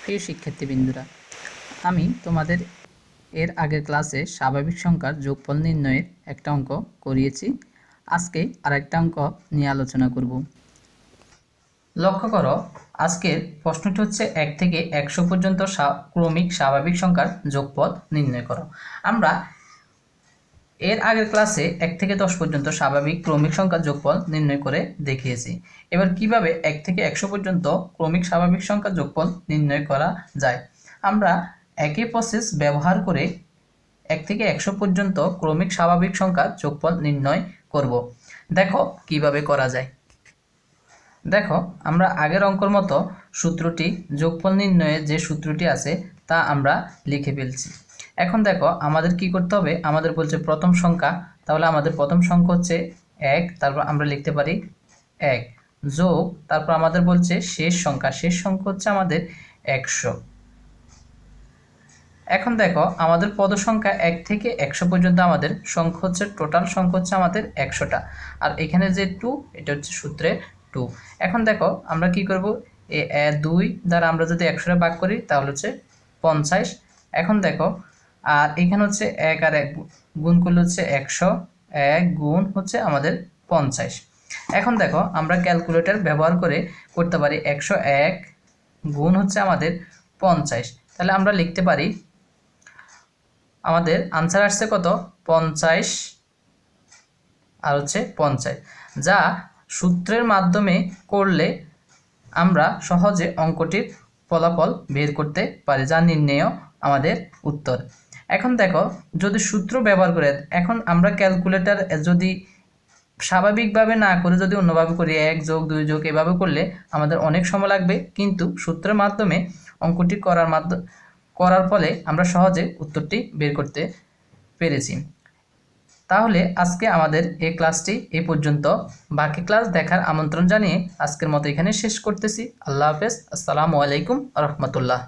প্রিয় শিক্ষার্থীবৃন্দরা, আমি তোমাদের এর আগের ক্লাসে স্বাভাবিক সংখ্যার যোগফল নির্ণয়ের একটা অঙ্ক করিয়েছি। আজকে আরেকটা অঙ্ক নিয়ে আলোচনা করব। লক্ষ্য করো, আজকের প্রশ্নটি হচ্ছে 1 থেকে 100 পর্যন্ত ক্রমিক স্বাভাবিক সংখ্যার যোগফল নির্ণয় করো। আমরা এর আগের ক্লাসে 1 থেকে 10 পর্যন্ত স্বাভাবিক ক্রমিক সংখ্যার যোগফল নির্ণয় করে দেখিয়েছি। এবার কিভাবে 1 থেকে 100 পর্যন্ত ক্রমিক স্বাভাবিক সংখ্যার যোগফল নির্ণয় করা যায়, আমরা একই প্রসেস ব্যবহার করে 1 থেকে 100 পর্যন্ত ক্রমিক স্বাভাবিক সংখ্যার যোগফল নির্ণয় করব। দেখো কিভাবে করা যায়। দেখো, আমরা আগের অঙ্কর মতো সূত্রটি, যোগফল নির্ণয়ের যে সূত্রটি আছে তা আমরা লিখে ফেলছি। এখন দেখো আমাদের কি করতে হবে, আমাদের বলছে প্রথম সংখ্যা, তাহলে আমাদের প্রথম সংখ্যা হচ্ছে 1, তারপর আমরা লিখতে পারি 1 যোগ, তারপর আমাদের বলছে শেষ সংখ্যা, শেষ সংখ্যা হচ্ছে আমাদের 100। এখন দেখো আমাদের পদ সংখ্যা 1 থেকে 100 পর্যন্ত আমাদের সংখ্যা হচ্ছে, টোটাল সংখ্যা হচ্ছে আমাদের 100টা, আর এখানে যে 2, এটা হচ্ছে সূত্রে 2। এখন দেখো আমরা কি করব, 2 দ্বারা আমরা যদি 100টা ভাগ করি তাহলে হচ্ছে 50। এখন দেখো, আর এখানে হচ্ছে 1 আর 1 গুণ করলে হচ্ছে 100, 1 গুণ হচ্ছে আমাদের 50। এখন দেখো আমরা ক্যালকুলেটর ব্যবহার করে করতে পারি 101 গুণ হচ্ছে আমাদের 50। তাহলে আমরা লিখতে পারি, আমাদের আনসার আসছে কত, 50 আর হচ্ছে 50, যা সূত্রের মাধ্যমে করলে আমরা সহজে অঙ্কটির ফলাফল বের করতে পারি, যা নির্ণেয় আমাদের উত্তর। এখন দেখো, যদি সূত্র ব্যবহার করে, এখন আমরা ক্যালকুলেটর যদি স্বাভাবিকভাবে না করে যদি অন্যভাবে করি, 1 যোগ 2 যোগ এভাবে করলে আমাদের অনেক সময় লাগবে, কিন্তু সূত্রের মাধ্যমে অঙ্কটি করার ফলে আমরা সহজে উত্তরটি বের করতে পেরেছি। তাহলে আজকে আমাদের এই ক্লাসটি এই পর্যন্ত। বাকি ক্লাস দেখার আমন্ত্রণ জানিয়ে আজকের মতো এখানে শেষ করতেছি। আল্লাহ হাফেজ। আসসালামু আলাইকুম রহমতুল্লাহ।